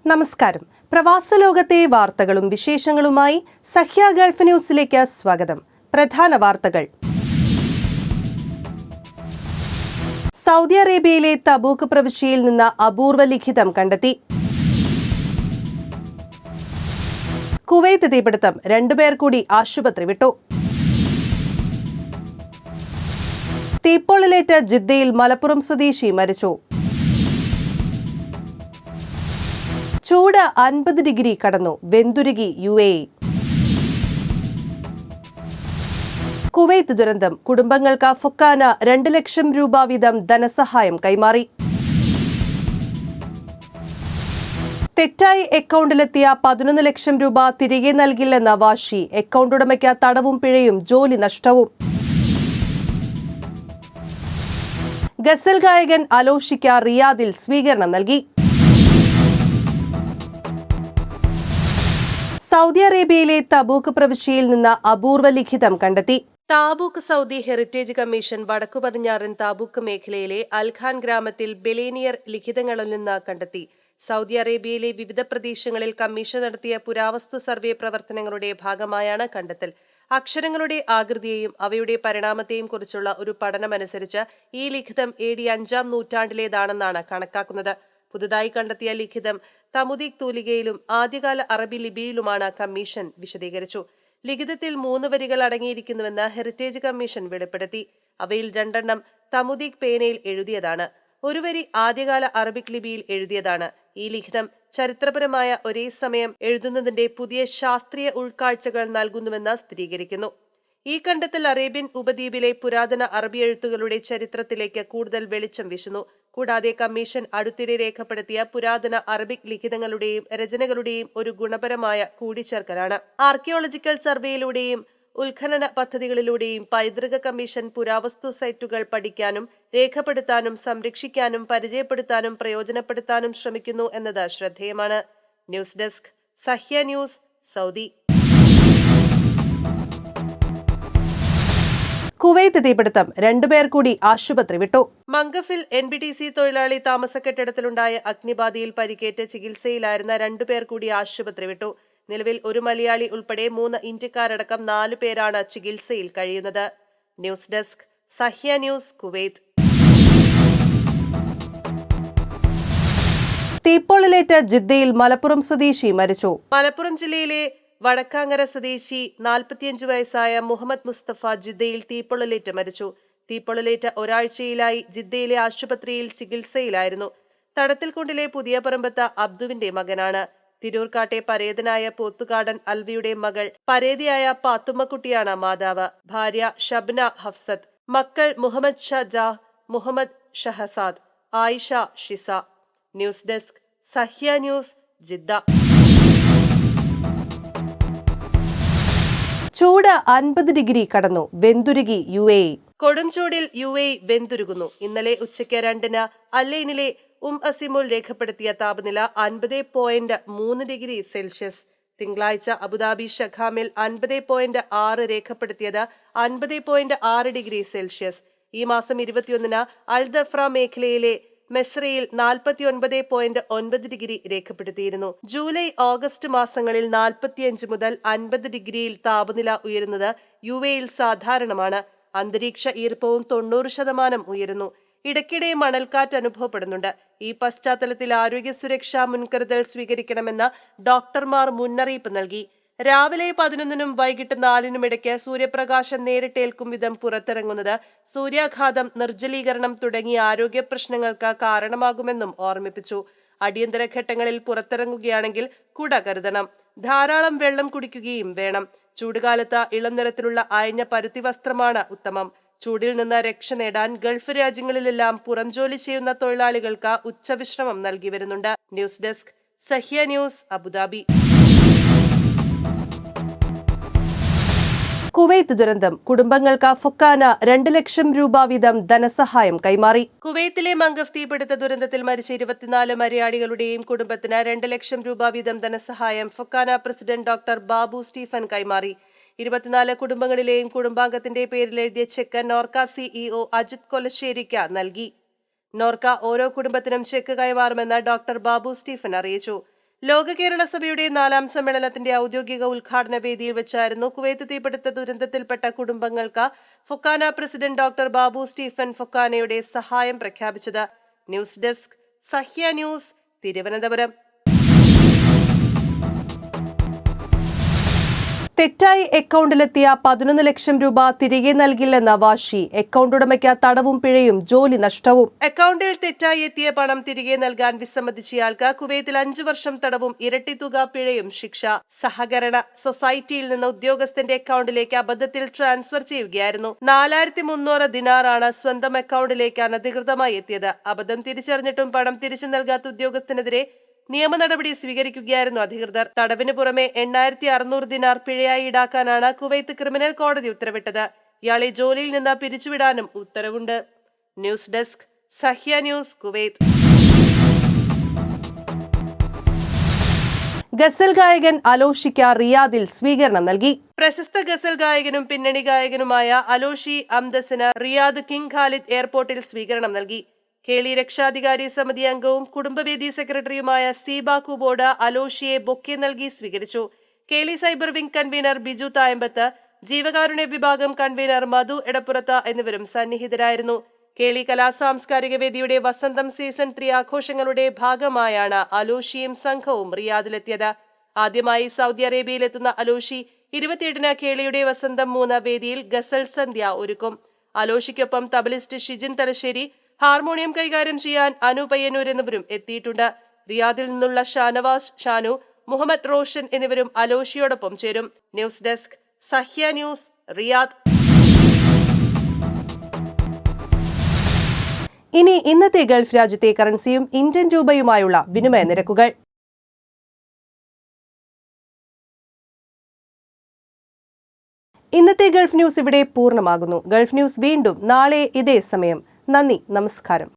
നമസ്കാരം. പ്രവാസ ലോകത്തെ വാർത്തകളും വിശേഷങ്ങളുമായി സഹ്യ ഗൾഫ് ന്യൂസിലേക്ക് സ്വാഗതം. പ്രധാന വാർത്തകൾ. സൗദി അറേബ്യയിലെ തബൂക്ക് പ്രവിശ്യയിൽ നിന്ന് അപൂർവ ലിഖിതം കണ്ടെത്തി. കുവൈത്ത് തീപിടുത്തം, 2 പേർ കൂടി ആശുപത്രി വിട്ടു. തീപ്പൊള്ളലേറ്റ് ജിദ്ദയിൽ മലപ്പുറം സ്വദേശി മരിച്ചു. ചൂട് 50 ഡിഗ്രി കടന്നു, വെന്തുരുകി UAE. കുവൈത്ത് ദുരന്തം, കുടുംബങ്ങൾക്ക് ഫൊക്കാന 2 ലക്ഷം രൂപ വീതം ധനസഹായം കൈമാറി. തെറ്റായി അക്കൗണ്ടിലെത്തിയ 11 ലക്ഷം രൂപ തിരികെ നൽകില്ലെന്ന വാശി, അക്കൗണ്ട് ഉടമയ്ക്ക് തടവും പിഴയും ജോലി നഷ്ടവും. ഗസൽ ഗായകൻ അലോഷിക്ക് റിയാദിൽ സ്വീകരണം നൽകി. സൗദി അറേബ്യയിലെ തബൂക്ക് പ്രവിശ്യയിൽ നിന്ന് അപൂർവ ലിഖിതം കണ്ടെത്തി. താബൂക്ക് സൗദി ഹെറിറ്റേജ് കമ്മീഷൻ വടക്കു പടിഞ്ഞാറൻ താബൂക്ക് മേഖലയിലെ അൽഖാൻ ഗ്രാമത്തിൽ ബെലേനിയർ ലിഖിതങ്ങളിൽ നിന്ന് കണ്ടെത്തി. സൗദി അറേബ്യയിലെ വിവിധ പ്രദേശങ്ങളിൽ കമ്മീഷൻ നടത്തിയ പുരാവസ്തു സർവേ പ്രവർത്തനങ്ങളുടെ ഭാഗമായാണ് കണ്ടെത്തൽ. അക്ഷരങ്ങളുടെ ആകൃതിയെയും അവയുടെ പരിണാമത്തെയും കുറിച്ചുള്ള ഒരു പഠനമനുസരിച്ച് ഈ ലിഖിതം AD 5-ാം നൂറ്റാണ്ടിലേതാണെന്നാണ് കണക്കാക്കുന്നത്. പുതുതായി കണ്ടെത്തിയ ലിഖിതം തമുദീക് തൂലികയിലും ആദ്യകാല അറബി ലിപിയിലുമാണ് കമ്മീഷൻ വിശദീകരിച്ചു. ലിഖിതത്തിൽ 3 വരികൾ അടങ്ങിയിരിക്കുന്നുവെന്ന് ഹെറിറ്റേജ് കമ്മീഷൻ വെളിപ്പെടുത്തി. അവയിൽ 2 എണ്ണം തമുദീക് പേനയിൽ എഴുതിയതാണ്. 1 വരി ആദ്യകാല അറബിക് ലിപിയിൽ എഴുതിയതാണ്. ഈ ലിഖിതം ചരിത്രപരമായ ഒരേ സമയം എഴുതുന്നതിന്റെ പുതിയ ശാസ്ത്രീയ ഉൾക്കാഴ്ചകൾ നൽകുന്നുവെന്ന് സ്ഥിരീകരിക്കുന്നു. ഈ കണ്ടെത്തൽ അറേബ്യൻ ഉപദ്വീപിലെ പുരാതന അറബി എഴുത്തുകളുടെ ചരിത്രത്തിലേക്ക് കൂടുതൽ വെളിച്ചം വീശുന്നു. കൂടാതെ കമ്മീഷൻ അടുത്തിടെ രേഖപ്പെടുത്തിയ പുരാതന അറബിക് ലിഖിതങ്ങളുടെയും രചനകളുടെയും ഒരു ഗുണപരമായ കൂടിച്ചേർക്കലാണ്. ആർക്കിയോളജിക്കൽ സർവേയിലൂടെയും ഉത്ഖനന പദ്ധതികളിലൂടെയും പൈതൃക കമ്മീഷൻ പുരാവസ്തു സൈറ്റുകൾ പഠിക്കാനും രേഖപ്പെടുത്താനും സംരക്ഷിക്കാനും പരിചയപ്പെടുത്താനും പ്രയോജനപ്പെടുത്താനും ശ്രമിക്കുന്നു എന്നത് ശ്രദ്ധേയമാണ്. News desk, Sahya news, Saudi. Kuwait തീപിടുത്തം, 2 പേർ കൂടി ആശുപത്രി വിട്ടു. മംഗഫിൽ NBTC തൊഴിലാളി താമസ കെട്ടിടത്തിലുണ്ടായ അഗ്നിബാധയിൽ പരിക്കേറ്റ് ചികിത്സയിലായിരുന്ന 2 പേർ കൂടി ആശുപത്രി വിട്ടു. നിലവിൽ 1 മലയാളി ഉൾപ്പെടെ 3 ഇന്ത്യക്കാരടക്കം 4 പേരാണ് ചികിത്സയിൽ കഴിയുന്നത്. News desk, Sahya news, Kuwait. തീപ്പൊള്ളലേറ്റ് ജിദ്ദയിൽ മലപ്പുറം സ്വദേശി മരിച്ചു. മലപ്പുറം ജില്ലയിലെ വടക്കാങ്ങര സ്വദേശി 45 വയസ്സായ മുഹമ്മദ് മുസ്തഫ ജിദ്ദയിൽ തീപ്പൊള്ളലേറ്റ് മരിച്ചു. തീപ്പൊള്ളലേറ്റ് ഒരാഴ്ചയിലായി ജിദ്ദയിലെ ആശുപത്രിയിൽ ചികിത്സയിലായിരുന്നു. തടത്തിൽക്കുണ്ടിലെ പുതിയ പറമ്പത്ത് അബ്ദുവിന്റെ മകനാണ്. തിരൂർക്കാട്ടെ പരേതനായ പോത്തുകാടൻ അൽവിയുടെ മകൾ പരേതിയായ പാത്തുമ്മക്കുട്ടിയാണ് മാതാവ്. ഭാര്യ ഷബ്ന ഹഫ്സത്ത്. മക്കൾ Muhammad Shajah, Muhammad Shahzad, Ayisha Shisa. News desk, Sahya news, Jeddah. ചൂട് 50 ഡിഗ്രി കടന്നു, വെന്തുരുകി UAE. കൊടും ചൂടിൽ UAE വെന്തുരുകുന്നു. ഇന്നലെ ഉച്ചയ്ക്ക് 2-ന് അല്ലൈനിലെ അസിമുൽ രേഖപ്പെടുത്തിയ താപനില 50.3 ഡിഗ്രി സെൽഷ്യസ്. തിങ്കളാഴ്ച അബുദാബി ഷഖാമിൽ 50.6 രേഖപ്പെടുത്തിയത് 50.6 ഡിഗ്രി സെൽഷ്യസ്. ഈ മാസം 21-ന് അൽദഫ്ര മേഖലയിലെ മെസ്രയിൽ 49.9 ഡിഗ്രി രേഖപ്പെടുത്തിയിരുന്നു. ജൂലൈ ഓഗസ്റ്റ് മാസങ്ങളിൽ 45 മുതൽ 50 ഡിഗ്രിയിൽ താപനില ഉയരുന്നത് UAEയിൽ സാധാരണമാണ്. അന്തരീക്ഷ ഈർപ്പവും 90% ഉയരുന്നു. ഇടയ്ക്കിടെ മണൽക്കാറ്റ് അനുഭവപ്പെടുന്നുണ്ട്. ഈ പശ്ചാത്തലത്തിൽ ആരോഗ്യ സുരക്ഷാ മുൻകരുതൽ സ്വീകരിക്കണമെന്ന് ഡോക്ടർമാർ മുന്നറിയിപ്പ് നൽകി. രാവിലെ 11-നും വൈകിട്ട് 4-നും ഇടയ്ക്ക് സൂര്യപ്രകാശം നേരിട്ടേൽക്കും വിധം പുറത്തിറങ്ങുന്നത് സൂര്യാഘാതം, നിർജ്ജലീകരണം തുടങ്ങിയ ആരോഗ്യ പ്രശ്നങ്ങൾക്ക് കാരണമാകുമെന്നും ഓർമ്മിപ്പിച്ചു. അടിയന്തര ഘട്ടങ്ങളിൽ പുറത്തിറങ്ങുകയാണെങ്കിൽ കുട കരുതണം. ധാരാളം വെള്ളം കുടിക്കുകയും വേണം. ചൂടുകാലത്ത് ഇളം നിറത്തിലുള്ള അയഞ്ഞ പരുത്തി വസ്ത്രമാണ് ഉത്തമം. ചൂടിൽ നിന്ന് രക്ഷ നേടാൻ ഗൾഫ് രാജ്യങ്ങളിലെല്ലാം പുറം ജോലി ചെയ്യുന്ന തൊഴിലാളികൾക്ക് ഉച്ചവിശ്രമം നൽകി വരുന്നുണ്ട്. News desk, Sahya news, Abu Dhabi. Kuwait ദുരന്തം, കുടുംബങ്ങൾക്ക് ഫൊക്കാന 2 ലക്ഷം രൂപ വീതം ധനസഹായം കൈമാറി. കുവൈത്തിലെ മംഗഫ് തീപിടുത്ത ദുരന്തത്തിൽ മരിച്ച 24 മലയാളികളുടെയും കുടുംബത്തിന് 2 ലക്ഷം രൂപ വീതം ധനസഹായം FOKANA president doctor Babu Stephen കൈമാറി. 24 കുടുംബങ്ങളിലെയും കുടുംബാംഗത്തിന്റെ പേരിൽ എഴുതിയ ചെക്ക് നോർക്ക CEO അജിത് കൊലശ്ശേരിക്ക് നൽകി. നോർക്ക ഓരോ കുടുംബത്തിനും ചെക്ക് കൈമാറുമെന്ന് ഡോക്ടർ ബാബു സ്റ്റീഫൻ അറിയിച്ചു. ലോക കേരള സഭയുടെ 4ാം സമ്മേളനത്തിന്റെ ഔദ്യോഗിക ഉദ്ഘാടന വേദിയിൽ വെച്ചായിരുന്നു കുവൈത്ത് തീപിടുത്ത ദുരന്തത്തിൽപ്പെട്ട കുടുംബങ്ങൾക്ക് ഫൊക്കാന പ്രസിഡന്റ് ഡോക്ടർ ബാബു സ്റ്റീഫൻ ഫൊക്കാനയുടെ സഹായം പ്രഖ്യാപിച്ചത്. News desk, Sahya news, Thiruvananthapuram. തെറ്റായി അക്കൗണ്ടിലെത്തിയ 11 ലക്ഷം രൂപ തിരികെ നൽകില്ലെന്ന വാശി. അക്കൗണ്ട് ഉടമയ്ക്ക് തടവും പിഴയും ജോലി നഷ്ടവും. അക്കൗണ്ടിൽ തെറ്റായി എത്തിയ പണം തിരികെ നൽകാൻ വിസമ്മതിച്ചയാൾക്ക് കുവൈത്തിൽ 5 വർഷം തടവും ഇരട്ടി തുക പിഴയും ശിക്ഷ. സഹകരണ സൊസൈറ്റിയിൽ നിന്ന് ഉദ്യോഗസ്ഥന്റെ അക്കൗണ്ടിലേക്ക് അബദ്ധത്തിൽ ട്രാൻസ്ഫർ ചെയ്യുകയായിരുന്നു. 4300 ദിനാറാണ് സ്വന്തം അക്കൗണ്ടിലേക്ക് അനധികൃതമായി എത്തിയത്. അബദ്ധം തിരിച്ചറിഞ്ഞിട്ടും പണം തിരിച്ചു നൽകാത്ത ഉദ്യോഗസ്ഥനെതിരെ നിയമ നടപടി സ്വീകരിക്കുകയായിരുന്നു അധികൃതർ. തടവിന് പുറമെ 8600 ദിനാർ പിഴയായി ഈടാക്കാനാണ് കുവൈത്ത് ക്രിമിനൽ കോടതി ഉത്തരവിട്ടത്. ഇയാളെ ജോലിയിൽ നിന്ന് പിരിച്ചുവിടാനും ഉത്തരവുണ്ട്. News desk, Sahya news, Kuwait. ഗസൽ ഗായകൻ അലോഷിക്ക് റിയാദിൽ സ്വീകരണം നൽകി. പ്രശസ്ത ഗസൽ ഗായകനും പിന്നണി ഗായകനുമായ അലോഷി അംദസിന് റിയാദ് കിങ് ഖാലിദ് എയർപോർട്ടിൽ സ്വീകരണം നൽകി. കേളി രക്ഷാധികാരി സമിതി അംഗവും കുടുംബവേദി സെക്രട്ടറിയുമായ സീബ കുബോഡ് അലോഷിയെ ബൊക്കെ നൽകി സ്വീകരിച്ചു. Keli cyber wing convener Biju Thayambath, ജീവകാരുണ്യ വിഭാഗം കൺവീനർ മധു എടപ്പുറത്ത് എന്നിവരും സന്നിഹിതരായിരുന്നു. കേളി കലാസാംസ്കാരിക വേദിയുടെ വസന്തം സീസൺ 3 ആഘോഷങ്ങളുടെ ഭാഗമായാണ് അലോഷിയും സംഘവും റിയാദിലെത്തിയത്. ആദ്യമായി സൗദി അറേബ്യയിലെത്തുന്ന അലോഷി 27-ന് കേളിയുടെ വസന്തം 3 വേദിയിൽ ഗസൽ സന്ധ്യ ഒരുക്കും. അലോഷിക്കൊപ്പം തബലിസ്റ്റ് ഷിജിൻ തലശ്ശേരി, ഹാർമോണിയം കൈകാര്യം ചെയ്യാൻ അനു പയ്യന്നൂർ എന്നിവരും എത്തിയിട്ടുണ്ട്. റിയാദിൽ നിന്നുള്ള ഷാനവാസ്, ഷാനു, മുഹമ്മദ് റോഷൻ എന്നിവരും അലോഷിയോടൊപ്പം ചേരും. News desk, Sahya news, Riyadh. ഇനി ഇന്നത്തെ ഗൾഫ് രാജ്യത്തെ കറൻസിയും ഇന്ത്യൻ രൂപയുമായുള്ള വിനിമയ നിരക്കുകൾ. ഇന്നത്തെ ഗൾഫ് ന്യൂസ് ഇവിടെ പൂർണ്ണമാകുന്നു. ഗൾഫ് ന്യൂസ് വീണ്ടും നാളെ ഇതേ സമയം. നന്ദി, നമസ്കാരം.